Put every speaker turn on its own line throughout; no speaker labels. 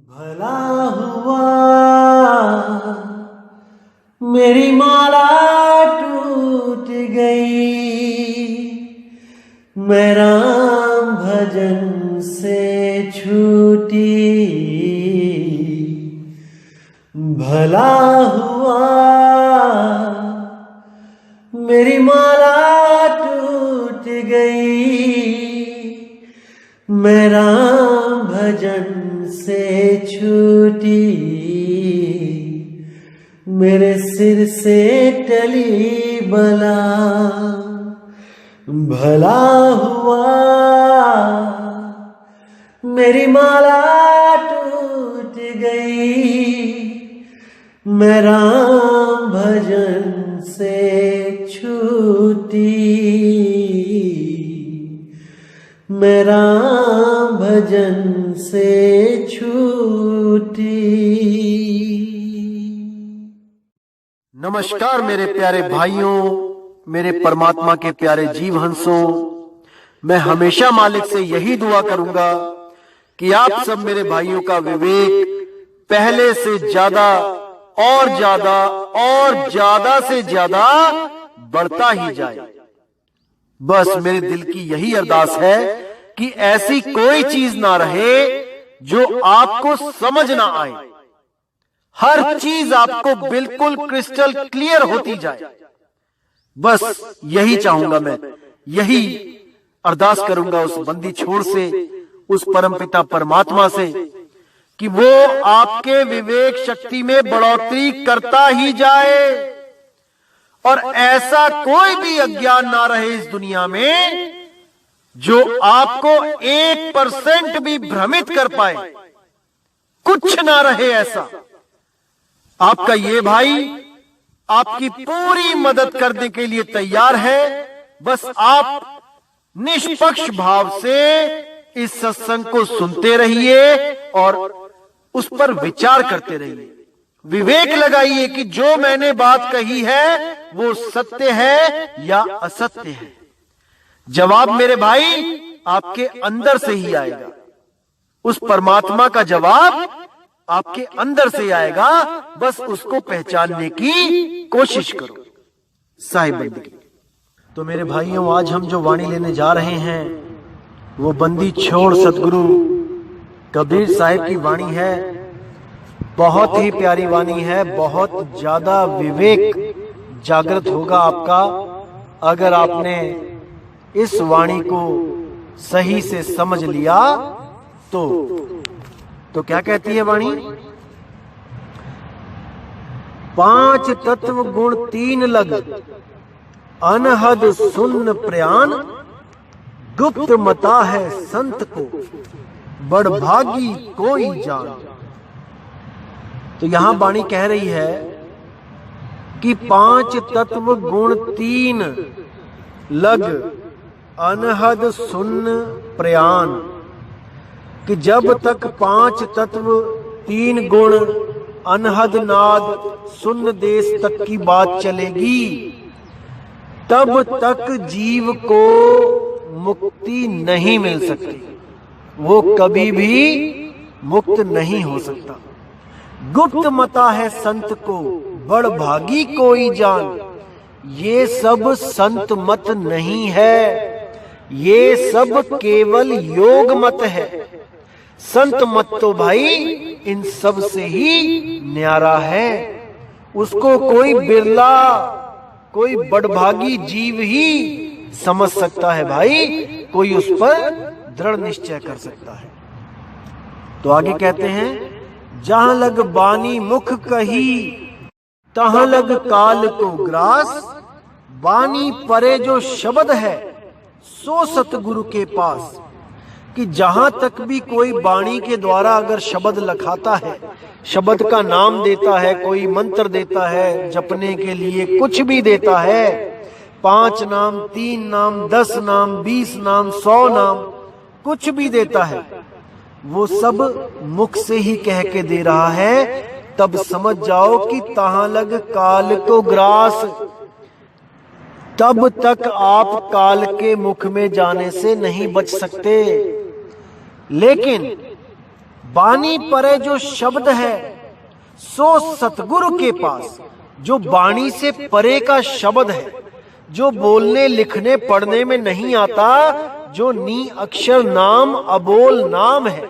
भला हुआ मेरी माला टूट गई, मैं राम भजन से छूटी। भला हुआ मेरी माला टूट गई, मैं राम भजन से छूटी। मेरे सिर से टली बला, भला हुआ मेरी माला टूट गई, मैं राम भजन से छूटी। मैं राम भजन से छूटी।
नमस्कार मेरे प्यारे भाइयों, मेरे परमात्मा के प्यारे जीव हंसों। मैं हमेशा मालिक से यही दुआ करूंगा कि आप सब मेरे भाइयों का विवेक पहले से ज्यादा और ज्यादा और ज्यादा से ज्यादा बढ़ता ही जाए। बस मेरे दिल की यही अरदास है कि ऐसी कोई चीज ना रहे जो आपको समझ ना आए। हर चीज आपको बिल्कुल क्रिस्टल क्लियर होती जाए। बस यही चाहूंगा मैं, यही अरदास करूंगा उस बंदी छोड़ से, उस परमपिता परमात्मा से कि वो आपके विवेक शक्ति में बढ़ोतरी करता ही जाए और ऐसा कोई भी अज्ञान ना रहे इस दुनिया में जो आपको 1% भी भ्रमित कर पाए। कुछ ना रहे ऐसा। आपका ये भाई आपकी पूरी मदद करने के लिए तैयार है। बस आप निष्पक्ष भाव से इस सत्संग को सुनते रहिए और उस पर विचार करते रहिए। विवेक लगाइए कि जो मैंने बात कही है वो सत्य है या असत्य है। जवाब मेरे भाई आपके अंदर से ही आएगा। उस परमात्मा का जवाब आपके अंदर से आएगा। बस उसको पहचानने की कोशिश करो। साहिब बंदी। तो मेरे भाइयों, आज हम जो वाणी लेने जा रहे हैं वो बंदी छोड़ सतगुरु कबीर साहिब की वाणी है। बहुत ही प्यारी वाणी है। बहुत ज्यादा विवेक जागृत होगा आपका अगर आपने इस वाणी को सही से समझ लिया तो क्या कहती है वाणी? 5 तत्व गुण 3 लग, अनहद सुन्न प्रयाण, गुप्त मता है संत को, बड़भागी कोई जान। तो यहां वाणी कह रही है कि 5 तत्व गुण 3 लग, अनहद सुन्न प्रयाण, कि जब तक 5 तत्व 3 गुण अनहद नाद सुन्न देश तक की बात चलेगी तब तक जीव को मुक्ति नहीं मिल सकती। वो कभी भी मुक्त नहीं हो सकता। गुप्त मता है संत को, बड़ भागी कोई जान। ये सब संत मत नहीं है, ये सब केवल योग मत है। संत मत तो भाई इन सब से ही न्यारा है। उसको कोई बिरला, कोई बड़भागी जीव ही समझ सकता है भाई। कोई उस पर दृढ़ निश्चय कर सकता है। तो आगे कहते हैं, जहां लग बानी मुख कही, तहां लग काल को ग्रास। बानी परे जो शब्द है, सो सतगुरु के पास। कि जहां तक भी कोई वाणी के द्वारा अगर शब्द लखाता है, शब्द का नाम देता है, कोई मंत्र देता है जपने के लिए, कुछ भी देता है, 5 नाम, 3 नाम, 10 नाम, 20 नाम, 100 नाम, कुछ भी देता है, वो सब मुख से ही कह के दे रहा है। तब समझ जाओ कि तहां लग काल को ग्रास। तब तक आप काल के मुख में जाने से नहीं बच सकते। लेकिन बानी परे जो शब्द है सो सतगुरु के पास। जो बाणी से परे का शब्द है, जो बोलने लिखने पढ़ने में नहीं आता, जो नी अक्षर नाम अबोल नाम है,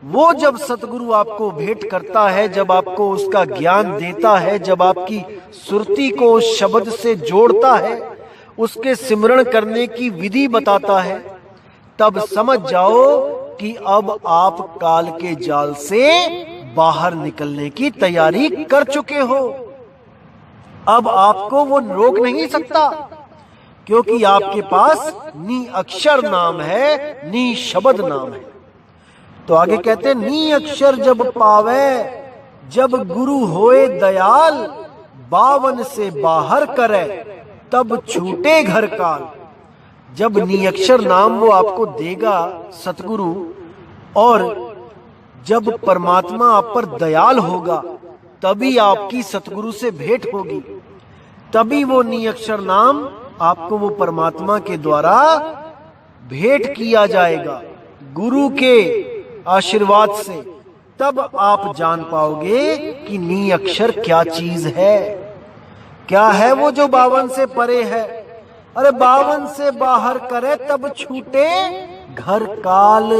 वो जब सतगुरु आपको भेंट करता है, जब आपको उसका ज्ञान देता है, जब आपकी सुरती को उस शब्द से जोड़ता है, उसके सिमरण करने की विधि बताता है, तब समझ जाओ कि अब आप काल के जाल से बाहर निकलने की तैयारी कर चुके हो। अब आपको वो रोक नहीं सकता, क्योंकि आपके पास नी अक्षर नाम है, नी शब्द नाम है। तो आगे कहते हैं, नी अक्षर जब पावे, जब गुरु होए दयाल, बावन से बाहर करे, तब छूटे घर काल। जब नी अक्षर नाम वो आपको देगा सतगुरु, और जब परमात्मा आप पर दयाल होगा, तभी आपकी सतगुरु से भेंट होगी, तभी वो नी अक्षर नाम आपको वो परमात्मा के द्वारा भेंट किया जाएगा गुरु के आशीर्वाद से। तब आप जान पाओगे कि नी अक्षर क्या चीज है, क्या है वो जो 52 से परे है। अरे 52 से बाहर करे तब छूटे घर काल।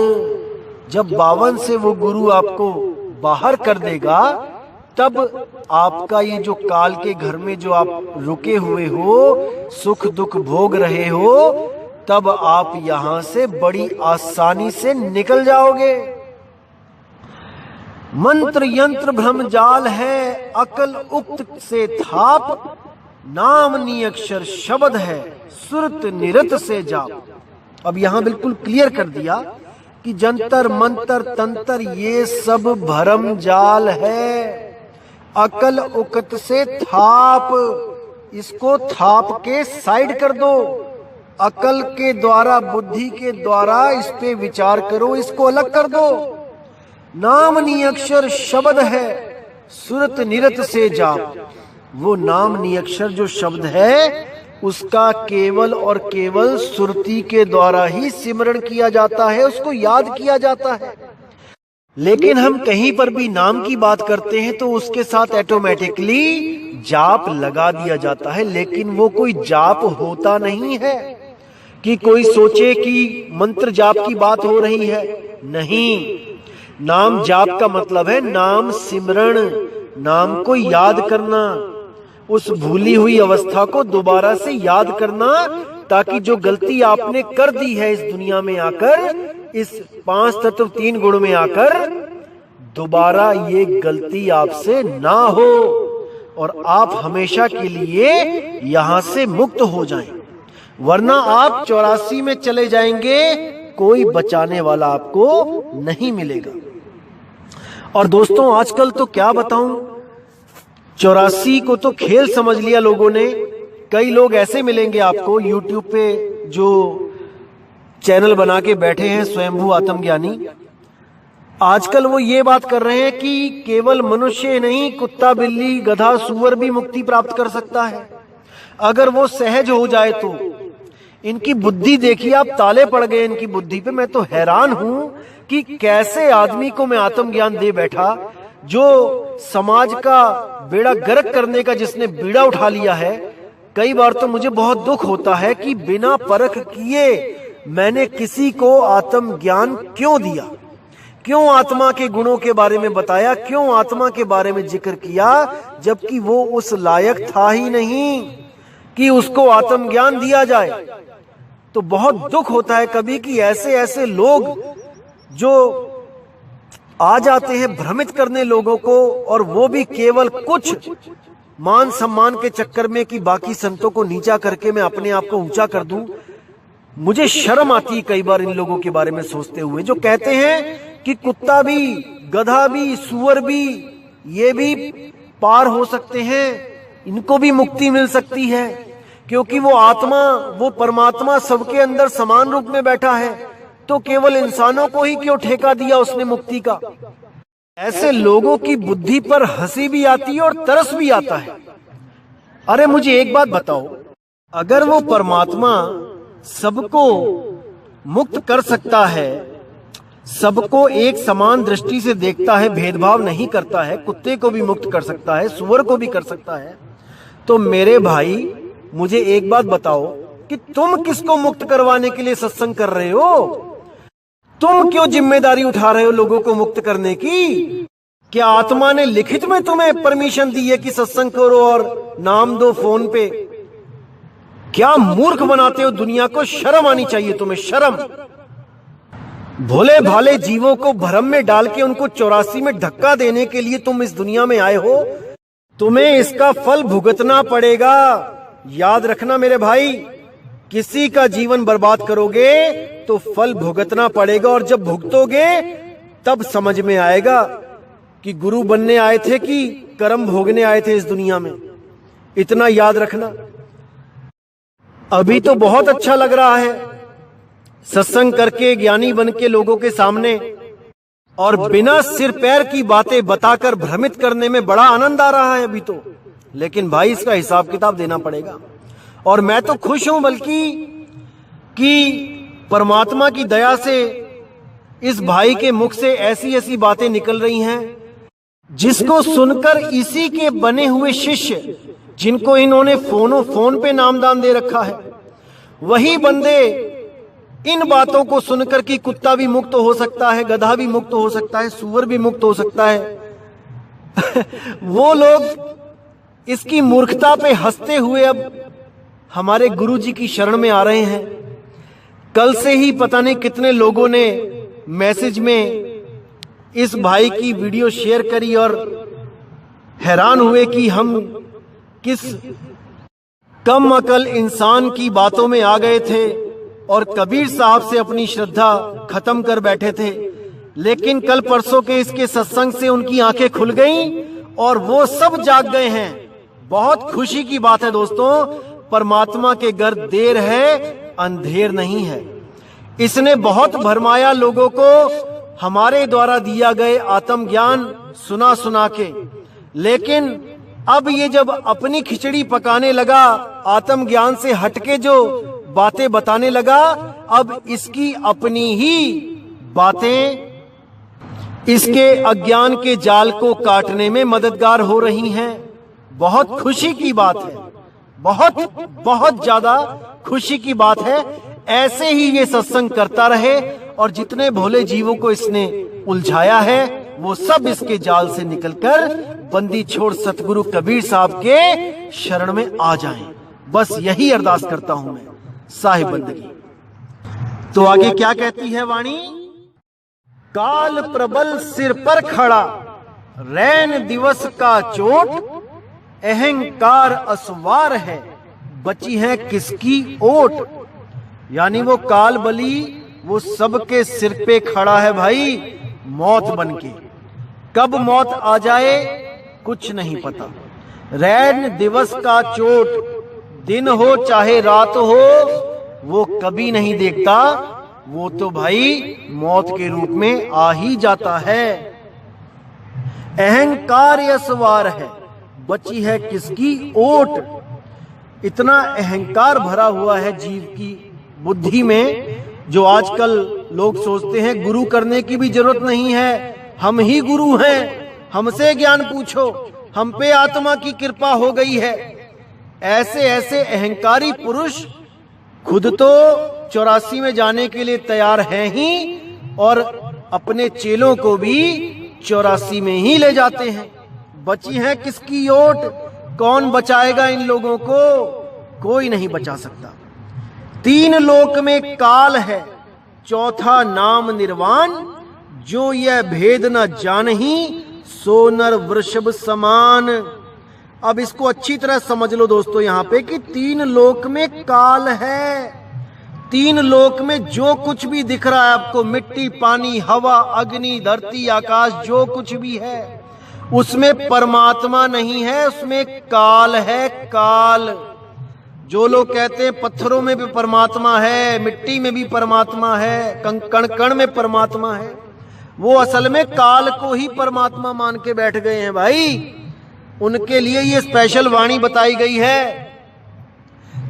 जब 52 से वो गुरु आपको बाहर कर देगा, तब आपका ये जो काल के घर में जो आप रुके हुए हो, सुख दुख भोग रहे हो, तब आप यहां से बड़ी आसानी से निकल जाओगे। मंत्र यंत्र भ्रम जाल है, अकल उक्त से थाप, नाम नी अक्षर शब्द है, सुरत निरत से जाप। अब यहां बिल्कुल क्लियर कर दिया कि जंतर मंतर तंत्र ये सब भरम जाल है। अकल उक्त से थाप, इसको थाप के साइड कर दो। अकल के द्वारा, बुद्धि के द्वारा इस पे विचार करो, इसको अलग कर दो। नाम नी अक्षर शब्द है, सुरत निरत से जाप। वो नाम नी अक्षर जो शब्द है, उसका केवल और केवल सुरती के द्वारा ही सिमरण किया जाता है, उसको याद किया जाता है। लेकिन हम कहीं पर भी नाम की बात करते हैं तो उसके साथ ऑटोमेटिकली जाप लगा दिया जाता है, लेकिन वो कोई जाप होता नहीं है कि कोई सोचे कि मंत्र जाप की बात हो रही है। नहीं, नाम जाप का मतलब है नाम सिमरण, नाम को याद करना, उस भूली हुई अवस्था को दोबारा से याद करना, ताकि जो गलती आपने कर दी है इस दुनिया में आकर, इस 5 तत्व 3 गुण में आकर, दोबारा ये गलती आपसे ना हो और आप हमेशा के लिए यहां से मुक्त हो जाएं। वरना आप 84 में चले जाएंगे, कोई बचाने वाला आपको नहीं मिलेगा। और दोस्तों, आजकल तो क्या बताऊं, 84 को तो खेल समझ लिया लोगों ने। कई लोग ऐसे मिलेंगे आपको यूट्यूब पे जो चैनल बना के बैठे हैं, स्वयंभू आत्मज्ञानी। आजकल वो ये बात कर रहे हैं कि केवल मनुष्य नहीं, कुत्ता बिल्ली गधा सूअर भी मुक्ति प्राप्त कर सकता है अगर वो सहज हो जाए तो। इनकी बुद्धि देखिए आप, ताले पड़ गए इनकी बुद्धि पे। मैं तो हैरान हूं कि कैसे आदमी को मैं आत्मज्ञान दे बैठा, जो समाज का बेड़ा गर्क करने का जिसने बीड़ा उठा लिया है। कई बार तो मुझे बहुत दुख होता है कि बिना परख किए मैंने किसी को आत्मज्ञान क्यों दिया, क्यों आत्मा के गुणों के बारे में बताया, क्यों आत्मा के बारे में जिक्र किया, जबकि वो उस लायक था ही नहीं कि उसको आत्मज्ञान दिया जाए। तो बहुत दुख होता है कभी कि ऐसे ऐसे लोग जो आ जाते हैं भ्रमित करने लोगों को, और वो भी केवल कुछ मान सम्मान के चक्कर में कि बाकी संतों को नीचा करके मैं अपने आप को ऊंचा कर दूं। मुझे शर्म आती है कई बार इन लोगों के बारे में सोचते हुए, जो कहते हैं कि कुत्ता भी, गधा भी, सूअर भी, ये भी पार हो सकते हैं, इनको भी मुक्ति मिल सकती है, क्योंकि वो आत्मा, वो परमात्मा सबके अंदर समान रूप में बैठा है, तो केवल इंसानों को ही क्यों ठेका दिया उसने मुक्ति का। ऐसे लोगों की बुद्धि पर हंसी भी आती है और तरस भी आता है। अरे मुझे एक बात बताओ, अगर वो परमात्मा सबको मुक्त कर सकता है, सबको एक समान दृष्टि से देखता है, भेदभाव नहीं करता है, कुत्ते को भी मुक्त कर सकता है, सुअर को भी कर सकता है। तो मेरे भाई मुझे एक बात बताओ कि तुम किसको मुक्त करवाने के लिए सत्संग कर रहे हो? तुम क्यों जिम्मेदारी उठा रहे हो लोगों को मुक्त करने की? क्या आत्मा ने लिखित में तुम्हें परमिशन दी है कि सत्संग करो और नाम दो फोन पे? क्या मूर्ख बनाते हो दुनिया को, शर्म आनी चाहिए तुम्हें, शर्म। भोले भाले जीवों को भ्रम में डाल के उनको 84 में धक्का देने के लिए तुम इस दुनिया में आए हो। तुम्हें इसका फल भुगतना पड़ेगा। याद रखना मेरे भाई, किसी का जीवन बर्बाद करोगे तो फल भुगतना पड़ेगा, और जब भुगतोगे तब समझ में आएगा कि गुरु बनने आए थे कि कर्म भोगने आए थे इस दुनिया में। इतना याद रखना। अभी तो बहुत अच्छा लग रहा है सत्संग करके, ज्ञानी बन के लोगों के सामने, और बिना सिर पैर की बातें बताकर भ्रमित करने में बड़ा आनंद आ रहा है अभी तो। लेकिन भाई इसका हिसाब किताब देना पड़ेगा। और मैं तो खुश हूं बल्कि कि परमात्मा की दया से इस भाई के मुख से ऐसी ऐसी बातें निकल रही हैं जिसको सुनकर इसी के बने हुए शिष्य, जिनको इन्होंने फोन पे नामदान दे रखा है, वही बंदे इन बातों को सुनकर कि कुत्ता भी मुक्त हो सकता है, गधा भी मुक्त हो सकता है, सूअर भी मुक्त हो सकता है वो लोग इसकी मूर्खता पे हंसते हुए अब हमारे गुरुजी की शरण में आ रहे हैं। कल से ही पता नहीं कितने लोगों ने मैसेज में इस भाई की वीडियो शेयर करी और हैरान हुए कि हम किस कम अकल इंसान की बातों में आ गए थे और कबीर साहब से अपनी श्रद्धा खत्म कर बैठे थे। लेकिन कल परसों के इसके सत्संग से उनकी आंखें खुल गईं और वो सब जाग गए हैं। बहुत खुशी की बात है दोस्तों, परमात्मा के घर देर है अंधेर नहीं है। इसने बहुत भरमाया लोगों को हमारे द्वारा दिया गए आत्मज्ञान सुना सुना के, लेकिन अब ये जब अपनी खिचड़ी पकाने लगा, आत्मज्ञान से हटके जो बातें बताने लगा, अब इसकी अपनी ही बातें इसके अज्ञान के जाल को काटने में मददगार हो रही हैं। बहुत खुशी की बात है, बहुत बहुत ज्यादा खुशी की बात है। ऐसे ही ये सत्संग करता रहे और जितने भोले जीवों को इसने उलझाया है वो सब इसके जाल से निकलकर बंदी छोड़ सतगुरु कबीर साहब के शरण में आ जाएं। बस यही अरदास करता हूं मैं साहिब बंदगी। तो आगे क्या कहती है वाणी? काल प्रबल सिर पर खड़ा, रैन दिवस का चोट, अहंकार असवार है, बची है किसकी ओट। यानी वो काल बली वो सबके सिर पे खड़ा है भाई, मौत बनके। कब मौत आ जाए कुछ नहीं पता। रैन दिवस का चोट, दिन हो चाहे रात हो, वो कभी नहीं देखता, वो तो भाई मौत के रूप में आ ही जाता है। अहंकार असवार है, बची है किसकी ओट। इतना अहंकार भरा हुआ है जीव की बुद्धि में, जो आजकल लोग सोचते हैं गुरु करने की भी जरूरत नहीं है, हम ही गुरु हैं, हमसे ज्ञान पूछो, हम पे आत्मा की कृपा हो गई है। ऐसे ऐसे अहंकारी पुरुष खुद तो 84 में जाने के लिए तैयार हैं ही और अपने चेलों को भी 84 में ही ले जाते हैं। बची है किसकी ओट? कौन बचाएगा इन लोगों को? कोई नहीं बचा सकता। 3 लोक में काल है, चौथा नाम निर्वाण, जो यह भेद न जानही, सो नर वृषभ समान। अब इसको अच्छी तरह समझ लो दोस्तों यहाँ पे कि 3 लोक में काल है। 3 लोक में जो कुछ भी दिख रहा है आपको, मिट्टी, पानी, हवा, अग्नि, धरती, आकाश, जो कुछ भी है उसमें परमात्मा नहीं है, उसमें काल है। काल। जो लोग कहते हैं पत्थरों में भी परमात्मा है, मिट्टी में भी परमात्मा है, कण कण में परमात्मा है, वो असल में काल को ही परमात्मा मान के बैठ गए हैं भाई। उनके लिए ये स्पेशल वाणी बताई गई है।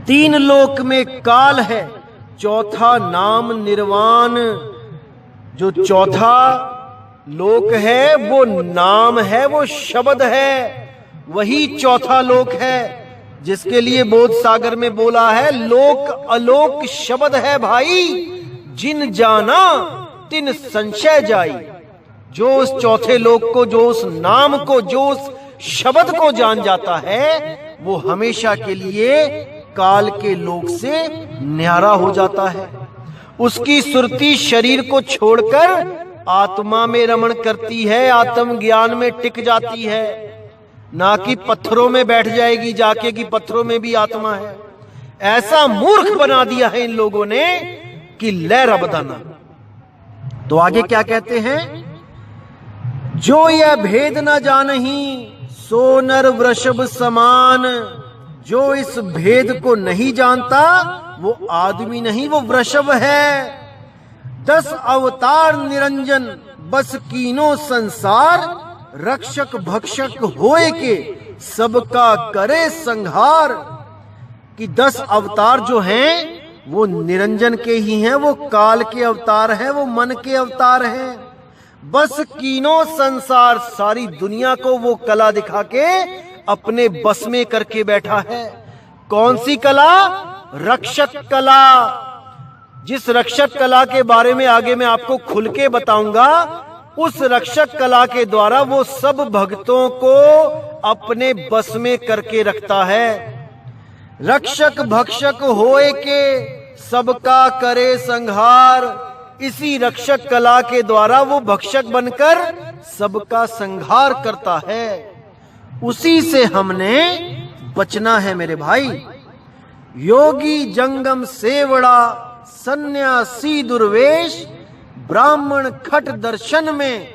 3 लोक में काल है, चौथा नाम निर्वाण, जो चौथा लोक है वो नाम है, वो शब्द है, वही चौथा लोक है, जिसके लिए बोध सागर में बोला है लोक अलोक शब्द है भाई, जिन जाना तिन संशय जाई। जो उस चौथे लोक को, जो उस नाम को, जो उस शब्द को जान जाता है, वो हमेशा के लिए काल के लोक से न्यारा हो जाता है। उसकी सुरती शरीर को छोड़कर आत्मा में रमण करती है, आत्म ज्ञान में टिक जाती है, ना कि पत्थरों में बैठ जाएगी जाके कि पत्थरों में भी आत्मा है। ऐसा मूर्ख बना दिया है इन लोगों ने कि लय रबदाना। तो आगे क्या कहते हैं, जो यह भेद न जानही सो नर वृषभ समान। जो इस भेद को नहीं जानता वो आदमी नहीं, वो वृषभ है। 10 अवतार निरंजन बस कीनो संसार, रक्षक भक्षक होए के सबका करे संहार। कि 10 अवतार जो हैं वो निरंजन के ही हैं, वो काल के अवतार हैं, वो मन के अवतार हैं। बस कीनो संसार, सारी दुनिया को वो कला दिखा के अपने बस में करके बैठा है। कौन सी कला? रक्षक कला। जिस रक्षक कला के बारे में आगे मैं आपको खुल के बताऊंगा, उस रक्षक कला के द्वारा वो सब भक्तों को अपने बस में करके रखता है। रक्षक भक्षक होए के सबका करे संहार। इसी रक्षक कला के द्वारा वो भक्षक बनकर सबका संहार करता है। उसी से हमने बचना है मेरे भाई। योगी जंगम सेवड़ा, सन्यासी दुर्वेश, ब्राह्मण खट दर्शन में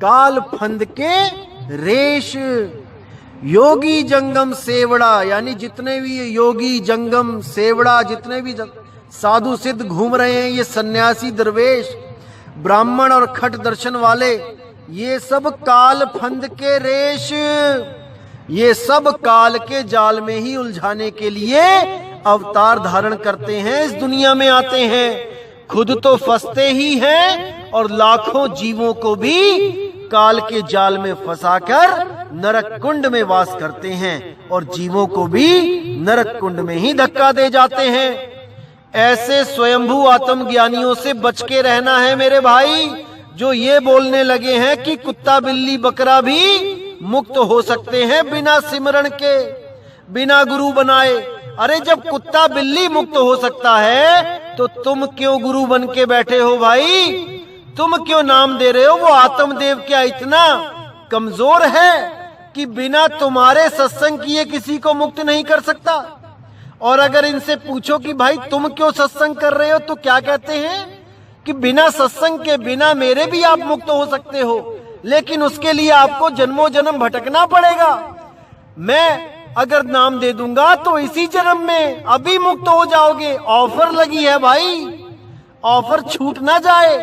काल फंद के रेश। योगी जंगम सेवड़ा यानी जितने भी योगी जंगम सेवड़ा, जितने भी साधु सिद्ध घूम रहे हैं, ये सन्यासी दरवेश, ब्राह्मण और खट दर्शन वाले, ये सब काल फंद के रेश, ये सब काल के जाल में ही उलझाने के लिए अवतार धारण करते हैं, इस दुनिया में आते हैं। खुद तो फंसते ही हैं और लाखों जीवों को भी काल के जाल में फंसाकर नरक कुंड में वास करते हैं और जीवों को भी नरक कुंड में ही धक्का दे जाते हैं। ऐसे स्वयंभू आत्मज्ञानियों से बच के रहना है मेरे भाई, जो ये बोलने लगे हैं कि कुत्ता बिल्ली बकरा भी मुक्त हो सकते हैं बिना सिमरण के, बिना गुरु बनाए। अरे जब कुत्ता बिल्ली मुक्त हो सकता है तो तुम क्यों गुरु बन के बैठे हो भाई? तुम क्यों नाम दे रहे हो? वो आत्मदेव क्या इतना कमजोर है कि बिना तुम्हारे सत्संग किए किसी को मुक्त नहीं कर सकता? और अगर इनसे पूछो कि भाई तुम क्यों सत्संग कर रहे हो, तो क्या कहते हैं कि बिना सत्संग के, बिना मेरे भी आप मुक्त हो सकते हो, लेकिन उसके लिए आपको जन्मों जन्म भटकना पड़ेगा। मैं अगर नाम दे दूंगा तो इसी जन्म में अभी मुक्त हो जाओगे। ऑफर लगी है भाई, ऑफर छूट ना जाए।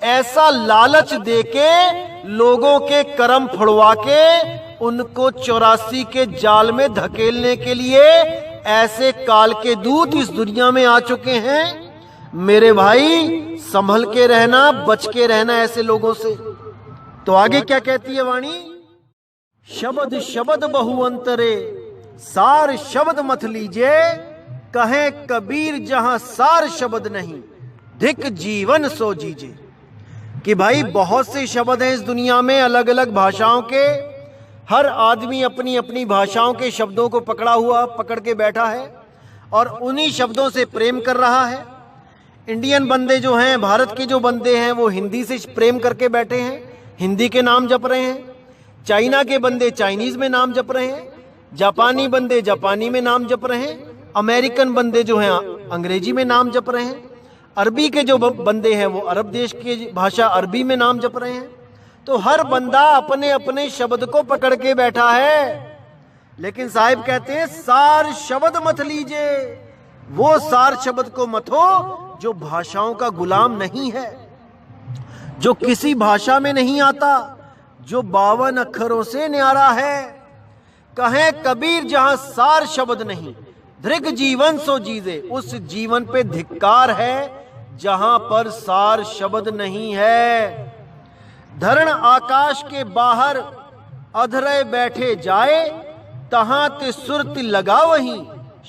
ऐसा लालच देके लोगों के कर्म फुड़वा के उनको 84 के जाल में धकेलने के लिए ऐसे काल के दूत इस दुनिया में आ चुके हैं। मेरे भाई संभल के रहना, बच के रहना ऐसे लोगों से। तो आगे क्या कहती है वाणी? शब्द शब्द बहुअंतरे, सार शब्द मत लीजिए, कहे कबीर जहां सार शब्द नहीं, धिक जीवन सो जीजे। कि भाई बहुत से शब्द हैं इस दुनिया में, अलग अलग भाषाओं के। हर आदमी अपनी अपनी भाषाओं के शब्दों को पकड़ के बैठा है और उन्हीं शब्दों से प्रेम कर रहा है। इंडियन बंदे जो हैं, भारत के जो बंदे हैं, वो हिंदी से प्रेम करके बैठे हैं, हिंदी के नाम जप रहे हैं। चाइना के बंदे चाइनीज में नाम जप रहे हैं, जापानी बंदे जापानी में नाम जप रहे हैं, अमेरिकन बंदे जो हैं अंग्रेजी में नाम जप रहे हैं, अरबी के जो बंदे हैं वो अरब देश की भाषा अरबी में नाम जप रहे हैं। तो हर बंदा अपने अपने शब्द को पकड़ के बैठा है। लेकिन साहिब कहते हैं सार शब्द मत लीजिए, वो सार शब्द को मत हो जो भाषाओं का गुलाम नहीं है, जो किसी भाषा में नहीं आता, जो 52 अक्षरों से न्यारा है। कहे कबीर जहां सार शब्द नहीं, दृग जीवन सो जीजे, उस जीवन पे धिक्कार है जहां पर सार शब्द नहीं है। धरण आकाश के बाहर अधरे बैठे जाए, तहां ते सुरत लगा वहीं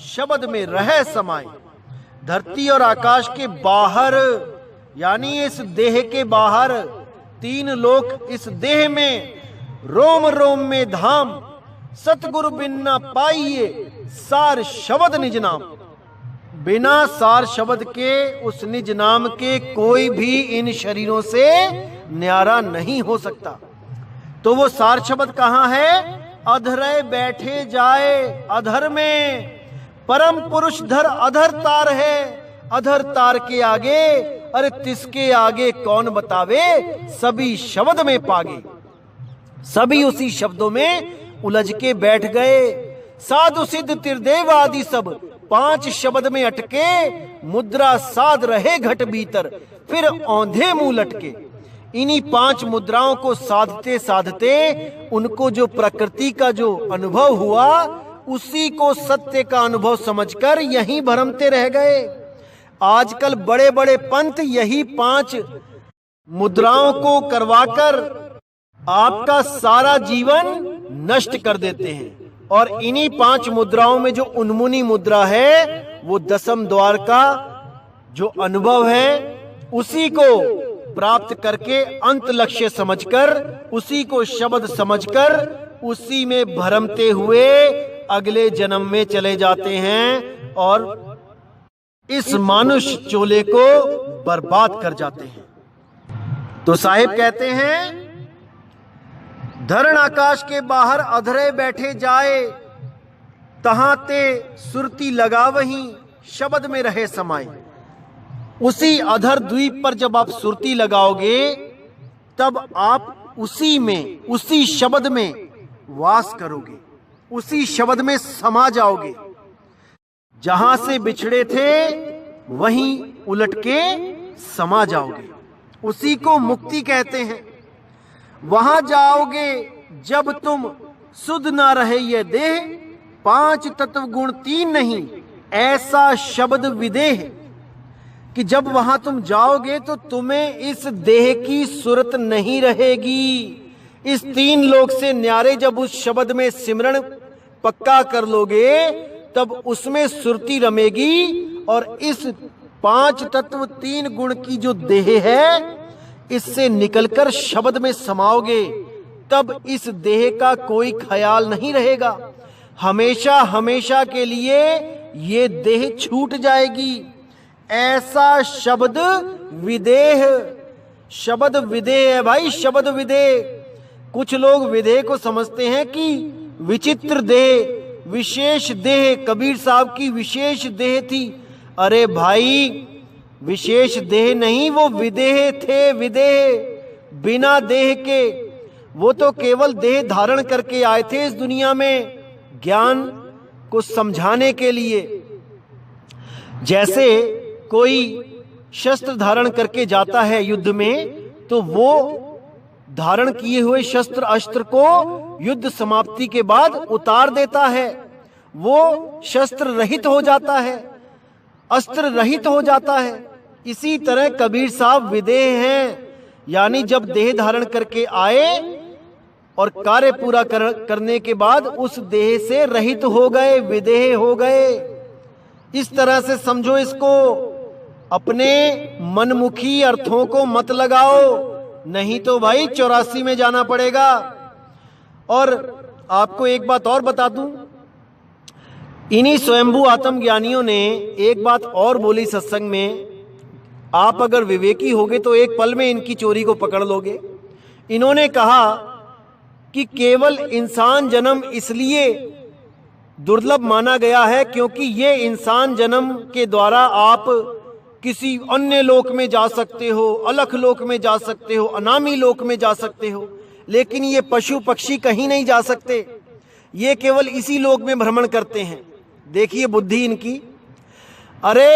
शब्द में रह समाए। धरती और आकाश के बाहर यानी इस देह के बाहर, तीन लोक इस देह में, रोम रोम में धाम, सतगुरु बिन ना पाइए सार शब्द निज नाम। बिना सार शब्द के, उस निज नाम के, कोई भी इन शरीरों से न्यारा नहीं हो सकता। तो वो सार शब्द कहां है? अधरे बैठे जाए, अधर में। परम पुरुष धर अधर तार है, अधर तार के आगे, अरे तिसके आगे कौन बतावे, सभी शब्द में पागे। सभी उसी शब्दों में उलझ के बैठ गए। साधु सिद्ध त्रिदेव आदि सब पांच शब्द में अटके, मुद्रा साध रहे घट भीतर, फिर औंधे मुंह लटके। इन्हीं पांच मुद्राओं को साधते साधते उनको जो प्रकृति का जो अनुभव हुआ, उसी को सत्य का अनुभव समझकर यहीं भरमते रह गए। आजकल बड़े बड़े पंथ यही पांच मुद्राओं को करवाकर आपका सारा जीवन नष्ट कर देते हैं। और इन्हीं पांच मुद्राओं में जो उन्मुनी मुद्रा है, वो दसम द्वार का जो अनुभव है, उसी को प्राप्त करके अंत लक्ष्य समझकर, उसी को शब्द समझकर, उसी में भरमते हुए अगले जन्म में चले जाते हैं और इस मानुष चोले को बर्बाद कर जाते हैं। तो साहिब कहते हैं, धरण आकाश के बाहर अधरे बैठे जाए, तहां ते सुरती लगा वहीं शब्द में रहे समाए। उसी अधर द्वीप पर जब आप सुरती लगाओगे, तब आप उसी में, उसी शब्द में वास करोगे, उसी शब्द में समा जाओगे। जहां से बिछड़े थे वहीं उलट के समा जाओगे। उसी को मुक्ति कहते हैं। वहां जाओगे जब तुम सुध ना रहे ये देह, पांच तत्व गुण तीन नहीं, ऐसा शब्द विदेह। कि जब वहां तुम जाओगे तो तुम्हें इस देह की सुरत नहीं रहेगी। इस तीन लोक से न्यारे जब उस शब्द में सिमरण पक्का कर लोगे, तब उसमें सुरती रमेगी। और इस पांच तत्व तीन गुण की जो देह है, इससे निकलकर शब्द में समाओगे, तब इस देह का कोई ख्याल नहीं रहेगा। हमेशा हमेशा के लिए ये देह छूट जाएगी। ऐसा शब्द विदेह, शब्द विदेह है भाई, शब्द विदेह। कुछ लोग विदेह को समझते हैं कि विचित्र देह, विशेष देह, कबीर साहब की विशेष देह थी। अरे भाई, विशेष देह नहीं, वो विदेह थे, विदेह, बिना देह के। वो तो केवल देह धारण करके आए थे इस दुनिया में, ज्ञान को समझाने के लिए। जैसे कोई शस्त्र धारण करके जाता है युद्ध में, तो वो धारण किए हुए शस्त्र अस्त्र को युद्ध समाप्ति के बाद उतार देता है। वो शस्त्र रहित हो जाता है, अस्त्र रहित हो जाता है। इसी तरह कबीर साहब विदेह हैं, यानी जब देह धारण करके आए और कार्य पूरा करने के बाद उस देह से रहित हो गए, विदेह हो गए। इस तरह से समझो इसको। अपने मनमुखी अर्थों को मत लगाओ, नहीं तो भाई 84 में जाना पड़ेगा। और आपको एक बात और बता दूं, इन्हीं स्वयंभू आत्मज्ञानियों ने एक बात और बोली सत्संग में। आप अगर विवेकी होगे तो एक पल में इनकी चोरी को पकड़ लोगे। इन्होंने कहा कि केवल इंसान जन्म इसलिए दुर्लभ माना गया है क्योंकि ये इंसान जन्म के द्वारा आप किसी अन्य लोक में जा सकते हो, अलख लोक में जा सकते हो, अनामी लोक में जा सकते हो, लेकिन ये पशु पक्षी कहीं नहीं जा सकते। ये केवल इसी लोक में भ्रमण करते हैं। देखिए बुद्धि इनकी। अरे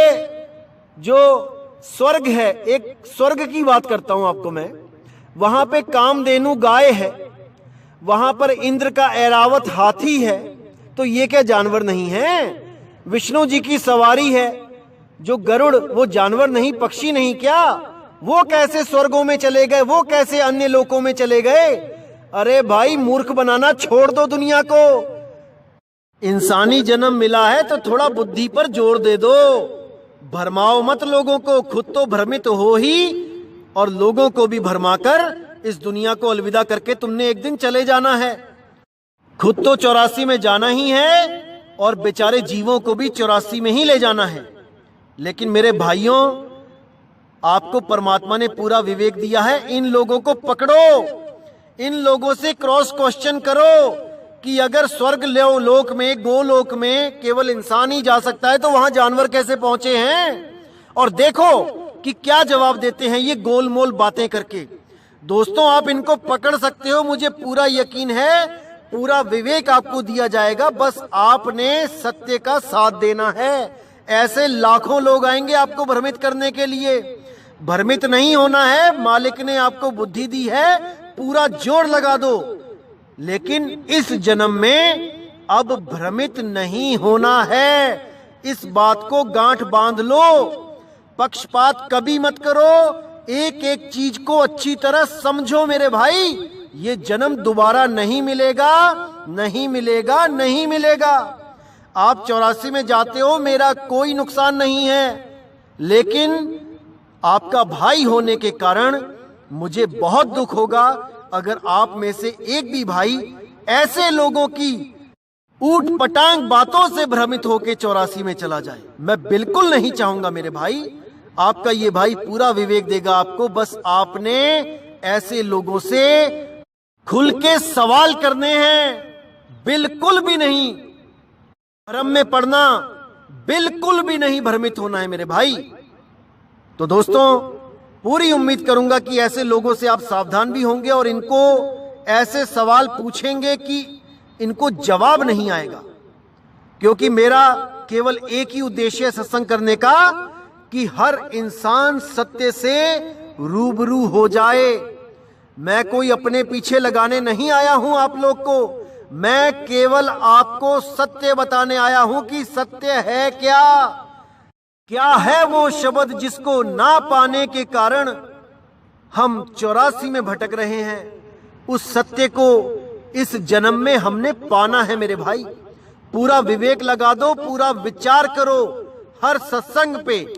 जो स्वर्ग है, एक स्वर्ग की बात करता हूं आपको मैं, वहां पे कामधेनु गाय है, वहां पर इंद्र का ऐरावत हाथी है, तो ये क्या जानवर नहीं है? विष्णु जी की सवारी है, जो गरुड़, वो जानवर नहीं, पक्षी नहीं क्या? वो कैसे स्वर्गों में चले गए, वो कैसे अन्य लोकों में चले गए? अरे भाई, मूर्ख बनाना छोड़ दो दुनिया को। इंसानी जन्म मिला है तो थोड़ा बुद्धि पर जोर दे दो। भरमाओ मत लोगों को, खुद तो भ्रमित हो ही और लोगों को भी भरमाकर इस दुनिया को अलविदा करके तुमने एक दिन चले जाना है। खुद तो 84 में जाना ही है और बेचारे जीवों को भी 84 में ही ले जाना है। लेकिन मेरे भाइयों, आपको परमात्मा ने पूरा विवेक दिया है। इन लोगों को पकड़ो, इन लोगों से क्रॉस क्वेश्चन करो कि अगर स्वर्ग लोक में, गोलोक में केवल इंसान ही जा सकता है तो वहां जानवर कैसे पहुंचे हैं? और देखो कि क्या जवाब देते हैं ये गोलमोल बातें करके। दोस्तों, आप इनको पकड़ सकते हो, मुझे पूरा यकीन है। पूरा विवेक आपको दिया जाएगा, बस आपने सत्य का साथ देना है। ऐसे लाखों लोग आएंगे आपको भ्रमित करने के लिए। भ्रमित नहीं होना है, मालिक ने आपको बुद्धि दी है, पूरा जोर लगा दो। लेकिन इस जन्म में अब भ्रमित नहीं होना है। इस बात को गांठ बांध लो। पक्षपात कभी मत करो, एक एक चीज को अच्छी तरह समझो मेरे भाई। ये जन्म दोबारा नहीं मिलेगा, नहीं मिलेगा, नहीं मिलेगा। आप 84 में जाते हो, मेरा कोई नुकसान नहीं है, लेकिन आपका भाई होने के कारण मुझे बहुत दुख होगा अगर आप में से एक भी भाई ऐसे लोगों की ऊट पटांग बातों से भ्रमित होकर 84 में चला जाए। मैं बिल्कुल नहीं चाहूंगा मेरे भाई। आपका ये भाई पूरा विवेक देगा आपको, बस आपने ऐसे लोगों से खुल के सवाल करने हैं। बिल्कुल भी नहीं भ्रम में पड़ना, बिल्कुल भी नहीं भ्रमित होना है मेरे भाई। तो दोस्तों, पूरी उम्मीद करूंगा कि ऐसे लोगों से आप सावधान भी होंगे और इनको ऐसे सवाल पूछेंगे कि इनको जवाब नहीं आएगा। क्योंकि मेरा केवल एक ही उद्देश्य है सत्संग करने का, कि हर इंसान सत्य से रूबरू हो जाए। मैं कोई अपने पीछे लगाने नहीं आया हूं आप लोग को, मैं केवल आपको सत्य बताने आया हूं कि सत्य है क्या। क्या है वो शब्द जिसको ना पाने के कारण हम 84 में भटक रहे हैं? उस सत्य को इस जन्म में हमने पाना है मेरे भाई। पूरा विवेक लगा दो, पूरा विचार करो हर सत्संग पे,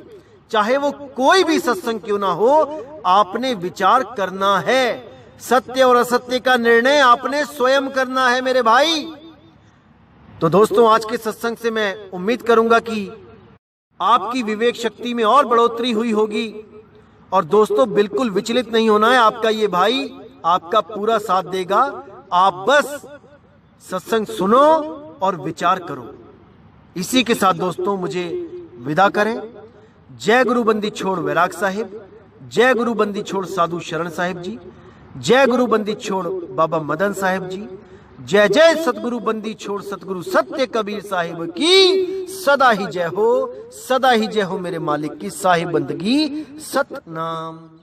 चाहे वो कोई भी सत्संग क्यों ना हो, आपने विचार करना है। सत्य और असत्य का निर्णय आपने स्वयं करना है मेरे भाई। तो दोस्तों, आज के सत्संग से मैं उम्मीद करूंगा कि आपकी विवेक शक्ति में और बढ़ोतरी हुई होगी। और दोस्तों, बिल्कुल विचलित नहीं होना है। आपका ये भाई आपका पूरा साथ देगा। आप बस सत्संग सुनो और विचार करो। इसी के साथ दोस्तों, मुझे विदा करें। जय गुरु बंदी छोड़ वैराग साहिब, जय गुरु बंदी छोड़ साधु शरण साहिब जी, जय गुरु बंदी छोड़ बाबा मदन साहिब जी, जय जय सतगुरु बंदी छोड़ सतगुरु सत्य कबीर साहिब की सदा ही जय हो, सदा ही जय हो मेरे मालिक की साहिब बंदगी सतनाम।